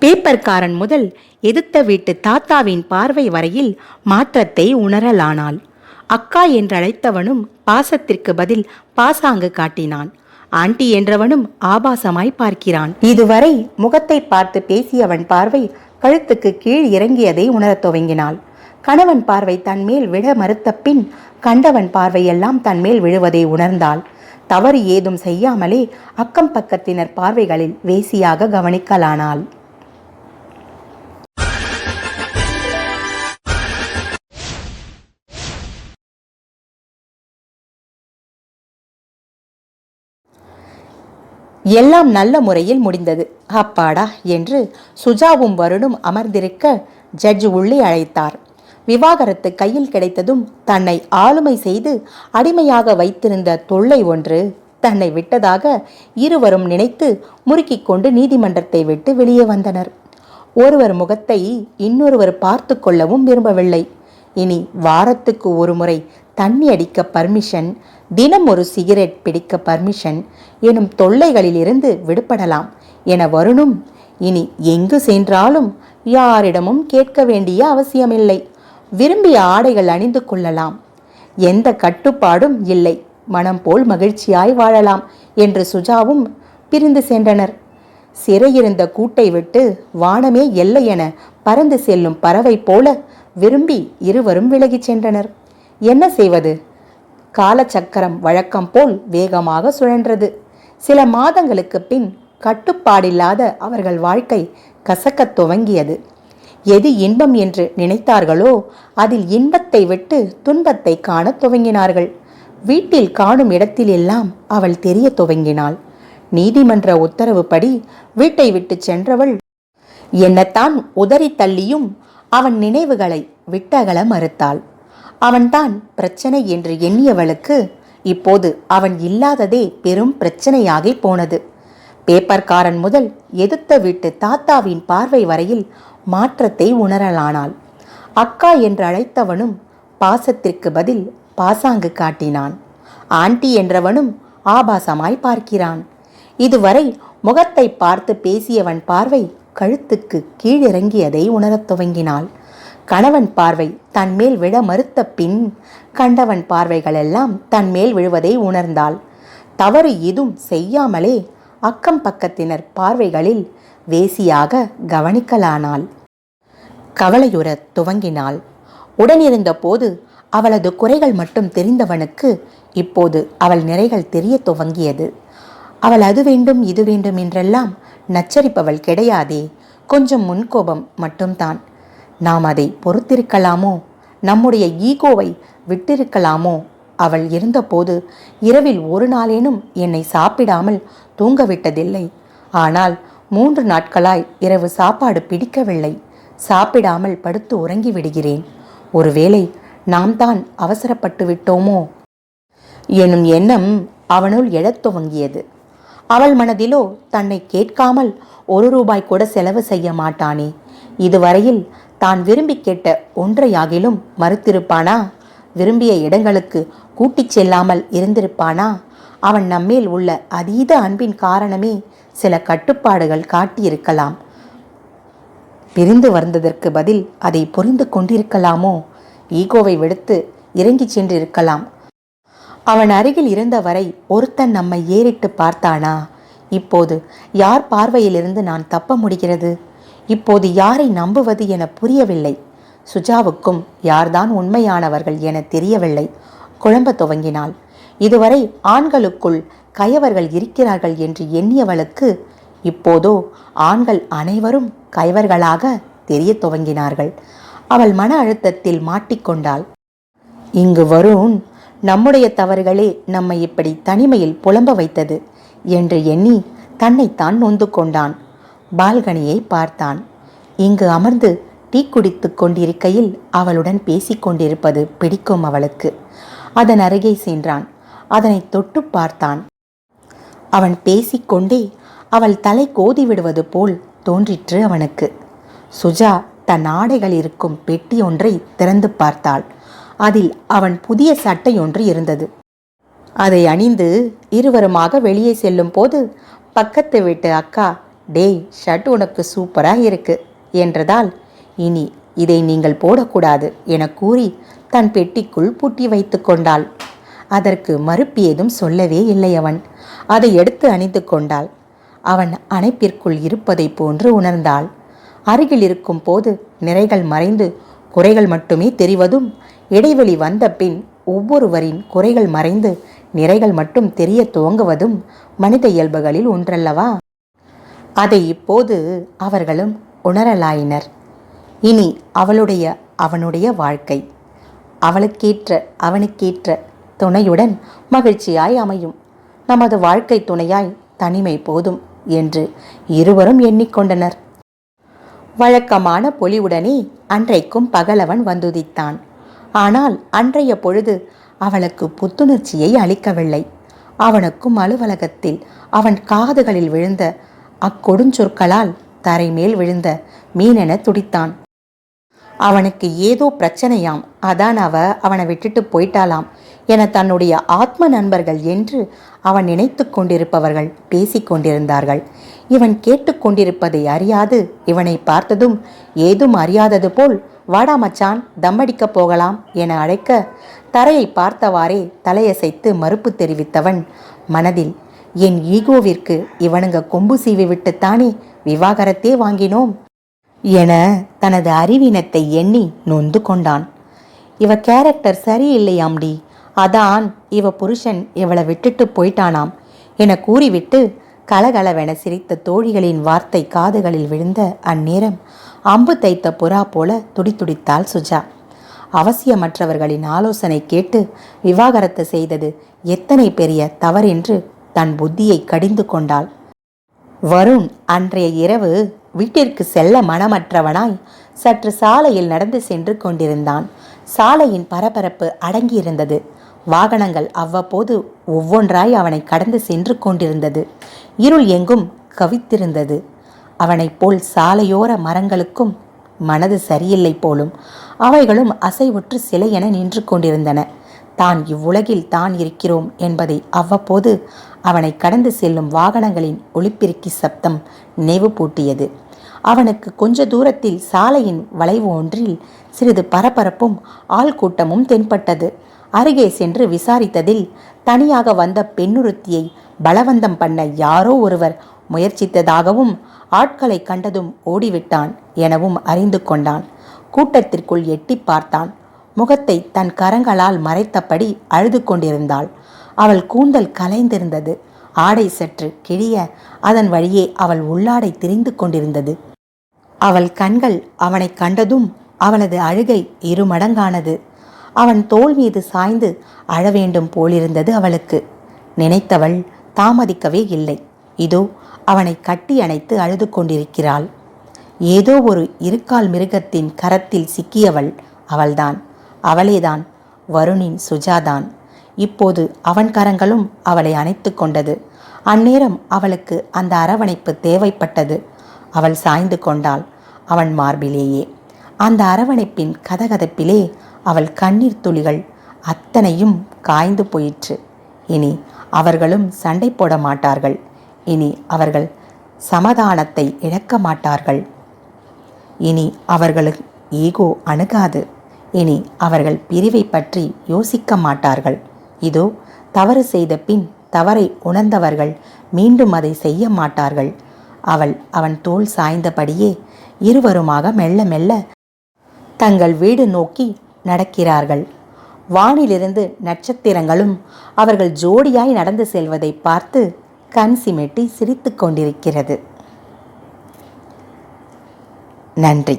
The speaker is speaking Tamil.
பேப்பர்காரன் முதல் எதிர்த்த வீட்டு தாத்தாவின் பார்வை வரையில் மாற்றத்தை உணரலானாள். அக்கா என்றழைத்தவனும் பாசத்திற்கு பதில் பாசாங்கு காட்டினான். ஆண்டி என்றவனும் ஆபாசமாய் பார்க்கிறான். இதுவரை முகத்தை பார்த்து பேசியவன் பார்வை கழுத்துக்கு கீழ் இறங்கியதை உணரத் துவங்கினாள். கணவன் பார்வை தன்மேல் விழ மறுத்த பின் கண்டவன் பார்வையெல்லாம் தன்மேல் விழுவதை உணர்ந்தாள். தவறு ஏதும் செய்யாமலே அக்கம் பக்கத்தினர் பார்வைகளில் வேசியாக கவனிக்கலானாள். எல்லாம் நல்ல முறையில் முடிந்தது. அப்பாடா என்று சுஜாவும் வருணும் அமர்ந்திருக்க ஜட்ஜ் உள்ளே அழைத்தார். விவாகரத்து கையில் கிடைத்ததும் தன்னை ஆளுமை செய்து அடிமையாக வைத்திருந்த தொல்லை ஒன்று தன்னை விட்டதாக இருவரும் நினைத்து முறுக்கிக் கொண்டு நீதிமன்றத்தை விட்டு வெளியே வந்தனர். ஒருவர் முகத்தை இன்னொருவர் பார்த்து கொள்ளவும் விரும்பவில்லை. இனி வாரத்துக்கு ஒரு முறை தண்ணி அடிக்க பர்மிஷன், தினம் ஒரு சிகரெட் பிடிக்க பர்மிஷன் எனும் தொல்லைகளிலிருந்து விடுபடலாம் என வருணும் இனி எங்கு சென்றாலும் யாரிடமும் கேட்க வேண்டிய அவசியமில்லை. விரும்பிய ஆடைகள் அணிந்து கொள்ளலாம், எந்த கட்டுப்பாடும் இல்லை, மனம் போல் மகிழ்ச்சியாய் வாழலாம் என்று சுஜாவும் பிரிந்து சென்றனர். சிறையிருந்த கூட்டை விட்டு வானமே எல்லை என பறந்து செல்லும் பறவை போல விரும்பி இருவரும் விலகிச் சென்றனர். என்ன செய்வது? காலச்சக்கரம் வழக்கம் போல் வேகமாக சுழன்றது. சில மாதங்களுக்கு பின் கட்டுப்பாடில்லாத அவர்கள் வாழ்க்கை கசக்கத் துவங்கியது. எது இன்பம் என்று நினைத்தார்களோ அதில் இன்பத்தை விட்டு துன்பத்தை காணத் துவங்கினார்கள். வீட்டில் காணும் இடத்திலெல்லாம் அவள் தெரிய துவங்கினாள். நீதிமன்ற உத்தரவுப்படி வீட்டை விட்டு சென்றவள் என்னத்தான் உதறி தள்ளியும் அவன் நினைவுகளை விட்டகல மறுத்தாள். அவன்தான் பிரச்சனை என்று எண்ணியவளுக்கு இப்போது அவன் இல்லாததே பெரும் பிரச்சனையாகி போனது. பேப்பர்காரன் முதல் எதிர்த்த வீட்டு தாத்தாவின் பார்வை வரையில் மாற்றத்தை உணரலானாள். அக்கா என்று அழைத்தவனும் பாசத்திற்கு பதில் பாசாங்கு காட்டினான். ஆண்டி என்றவனும் ஆபாசமாய் பார்க்கிறான். இதுவரை முகத்தை பார்த்து பேசியவன் பார்வை கழுத்துக்கு கீழிறங்கியதை உணரத் துவங்கினாள். கணவன் பார்வை தன்மேல் விழ மறுத்த பின் கண்டவன் பார்வைகளெல்லாம் தன்மேல் விழுவதை உணர்ந்தாள். தவறு எதுவும் செய்யாமலே அக்கம் பக்கத்தினர் பார்வைகளில் வேசியாக கவனிக்கலானாள். கவலையுறத் துவங்கினாள். உடனிருந்த போது அவளது குறைகள் மட்டும் தெரிந்தவனுக்கு இப்போது அவள் நிறைகள் தெரிய துவங்கியது. அவள் அது வேண்டும் இது வேண்டும் என்றெல்லாம் நச்சரிப்பவள் கிடையாதே, கொஞ்சம் முன்கோபம் மட்டும்தான். நாம் அதை பொறுத்திருக்கலாமோ, நம்முடைய ஈகோவை விட்டிருக்கலாமோ? அவள் இருந்தபோது இரவில் ஒரு நாளேனும் என்னை சாப்பிடாமல் தூங்கவிட்டதில்லை. ஆனால் 3 நாட்களாய் இரவு சாப்பாடு பிடிக்கவில்லை. சாப்பிடாமல் படுத்து உறங்கி விடுகிறேன். ஒருவேளை நாம் தான் அவசரப்பட்டு விட்டோமோ எனும் எண்ணம் அவனுள் எழத் துவங்கியது. அவள் மனதிலோ தன்னை கேட்காமல் 1 ரூபாய் கூட செலவு செய்ய மாட்டானே, இதுவரையில் தான் விரும்பி கேட்ட ஒன்றையாகிலும் மறுத்திருப்பானா? விரும்பிய இடங்களுக்கு கூட்டிச் செல்லாமல் இருந்திருப்பானா? அவன் நம்மேல் உள்ள அதீத அன்பின் காரணமே சில கட்டுப்பாடுகள் காட்டியிருக்கலாம். பிரிந்து வந்ததற்கு பதில் அதை புரிந்து கொண்டிருக்கலாமோ? ஈகோவை விடுத்து இறங்கி சென்றிருக்கலாம். அவன் அருகில் இருந்தவரை ஒருத்தன் நம்மை ஏறிட்டு பார்த்தானா? இப்போது யார் பார்வையிலிருந்து நான் தப்ப முடிகிறது? இப்போது யாரை நம்புவது என புரியவில்லை. சுஜாவுக்கும் யார்தான் உண்மையானவர்கள் என தெரியவில்லை. குழம்ப துவங்கினாள். இதுவரை ஆண்களுக்குள் கயவர்கள் இருக்கிறார்கள் என்று எண்ணியவளுக்கு இப்போதோ ஆண்கள் அனைவரும் கயவர்களாக தெரிய துவங்கினார்கள். அவள் மன அழுத்தத்தில் மாட்டிக்கொண்டாள். இங்கு வருண் நம்முடைய தவறுகளே நம்மை இப்படி தனிமையில் புலம்ப வைத்தது என்று எண்ணி தன்னைத்தான் நொந்து கொண்டான். பால்கனியை பார்த்தான். இங்கு அமர்ந்து டீ குடித்து கொண்டிருக்கையில் அவளுடன் பேசிக்கொண்டிருப்பது பிடிக்கும் அவளுக்கு. அதன் அருகே சென்றான். அதனை தொட்டு பார்த்தான். அவன் பேசிக்கொண்டே அவள் தலை கோதி விடுவது போல் தோன்றிற்று அவனுக்கு. சுஜா தன் ஆடைகள் இருக்கும் பெட்டி ஒன்றை திறந்து பார்த்தாள். அதில் அவன் புதிய சட்டை ஒன்று இருந்தது. அதை அணிந்து இருவருமாக வெளியே செல்லும் போது பக்கத்து வீட்டு அக்கா டேய், ஷர்ட் உனக்கு சூப்பராக இருக்கு என்றதால், இனி இதை நீங்கள் போடக்கூடாது என கூறி தன் பெட்டிக்குள் பூட்டி வைத்து கொண்டாள். அதற்கு மறுப்பு ஏதும் சொல்லவே இல்லை அவன். அதை எடுத்து அணிந்து கொண்டாள். அவன் அணைப்பிற்குள் இருப்பதை போன்று உணர்ந்தாள். அருகில் இருக்கும் போது நிறைகள் மறைந்து குறைகள் மட்டுமே தெரிவதும், இடைவெளி வந்த பின் ஒவ்வொருவரின் குறைகள் மறைந்து நிறைகள் மட்டும் தெரிய துவங்குவதும் மனித இயல்புகளில் ஒன்றல்லவா? அதை இப்போது அவர்களும் உணரலாயினர். இனி அவனுடைய வாழ்க்கை அவளுக்கேற்ற அவனுக்கேற்ற துணையுடன் மகிழ்ச்சியாய் அமையும். நமது வாழ்க்கை துணையாய் தனிமை போதும் என்று இருவரும் எண்ணிக்கொண்டனர். வழக்கமான பொலிவுடனே அன்றைக்கும் பகலவன் வந்துதித்தான். ஆனால் அன்றைய பொழுது அவளுக்கு புத்துணர்ச்சியை அளிக்கவில்லை. அவனுக்கும் அலுவலகத்தில் அவன் காதுகளில் விழுந்த அக்கொடுஞ்சொற்களால் தரைமேல் விழுந்த மீனென துடித்தான். அவனுக்கு ஏதோ பிரச்சனையாம், அதான் அவனை விட்டுட்டு போயிட்டாலாம் என தன்னுடைய ஆத்ம நண்பர்கள் என்று அவன் நினைத்து கொண்டிருப்பவர்கள் பேசிக்கொண்டிருந்தார்கள். இவன் கேட்டுக்கொண்டிருப்பதை அறியாது இவனை பார்த்ததும் ஏதும் அறியாதது போல், வாடா மச்சான், தம்மடிக்க போகலாம் என அழைக்க, தரையை பார்த்தவாறே தலையசைத்து மறுப்பு தெரிவித்தவன் மனதில், என் ஈகோவிற்கு இவனுங்க கொம்பு சீவி விட்டுத்தானே விவாகரத்தே வாங்கினோம் என தனது அறிவீனத்தை எண்ணி நொந்து கொண்டான். இவ கேரக்டர் சரியில்லையாம்டி, அதான் இவ புருஷன் இவளை விட்டுட்டு போயிட்டானாம் என கூறிவிட்டு கலகலவென சிரித்த தோழிகளின் வார்த்தை காதுகளில் விழுந்த அந்நேரம் அம்பு தைத்த புறா போல துடித்துடித்தாள் சுஜா. அவசியமற்றவர்களின் ஆலோசனை கேட்டு விவாகரத்து செய்தது எத்தனை பெரிய தவறென்று தன் புத்தியை கடிந்து கொண்டாள். வருண் அன்றைய இரவு வீட்டிற்கு செல்ல மனமற்றவனாய் சற்று சாலையில் நடந்து சென்று கொண்டிருந்தான். சாலையின் பரபரப்பு அடங்கியிருந்தது. வாகனங்கள் அவ்வப்போது ஒவ்வொன்றாய் அவனை கடந்து சென்று கொண்டிருந்தது. இருள் எங்கும் கவித்திருந்தது. அவனைப் போல் சாலையோர மரங்களுக்கும் மனது சரியில்லை போலும். அவைகளும் அசைவுற்று சிலை என நின்று கொண்டிருந்தன. தான் இவ்வுலகில் தான் இருக்கிறோம் என்பதை அவ்வப்போது அவனை கடந்து செல்லும் வாகனங்களின் ஒலிபெருக்கி சப்தம் நினைவு பூட்டியது. அவனுக்கு கொஞ்ச தூரத்தில் சாலையின் வளைவு ஒன்றில் சிறிது பரபரப்பும் ஆள் கூட்டமும் தென்பட்டது. அருகே சென்று விசாரித்ததில் தனியாக வந்த பெண்ணுறுத்தியை பலவந்தம் பண்ண யாரோ ஒருவர் முயற்சித்ததாகவும், ஆட்களை கண்டதும் ஓடிவிட்டான் எனவும் அறிந்து கொண்டான். கூட்டத்திற்குள் எட்டி பார்த்தான். முகத்தை தன் கரங்களால் மறைத்தபடி அழுது கொண்டிருந்தாள். அவள் கூந்தல் கலைந்திருந்தது. ஆடை சற்று கிழிய அதன் வழியே அவள் உள்ளாடை திரிந்து கொண்டிருந்தது. அவள் கண்கள் அவனை கண்டதும் அவளது அழுகை இருமடங்கானது. அவன் தோள் மீது சாய்ந்து அழ வேண்டும் போலிருந்தது அவளுக்கு. நினைத்தவள் தாமதிக்கவே இல்லை. இதோ அவனை கட்டி அணைத்து அழுது கொண்டிருக்கிறாள். ஏதோ ஒரு இருக்கால் மிருகத்தின் கரத்தில் சிக்கியவள் அவள்தான். அவளேதான், வருணின் சுஜாதான். இப்போது அவன் கரங்களும் அவளை அணைத்து கொண்டது. அந்நேரம் அவளுக்கு அந்த அரவணைப்பு தேவைப்பட்டது. அவள் சாய்ந்து கொண்டாள் அவன் மார்பிலேயே. அந்த அரவணைப்பின் கதகதப்பிலே அவள் கண்ணீர் துளிகள் அத்தனையும் காய்ந்து போயிற்று. இனி அவர்களும் சண்டை போட மாட்டார்கள். இனி அவர்கள் சமாதானத்தை இழக்க மாட்டார்கள். இனி அவர்களுக்கு ஈகோ அணுகாது. இனி அவர்கள் பிரிவை பற்றி யோசிக்க மாட்டார்கள். இதோ தவறு செய்த பின் தவறை உணர்ந்தவர்கள் மீண்டும் அதை செய்ய மாட்டார்கள். அவன் தோள் சாய்ந்தபடியே இருவருமாக மெல்ல மெல்ல தங்கள் வீடு நோக்கி நடக்கிறார்கள். வானிலிருந்து நட்சத்திரங்களும் அவர்கள் ஜோடியாய் நடந்து செல்வதை பார்த்து கண் சிமிட்டி சிரித்து கொண்டிருக்கிறது. நன்றி.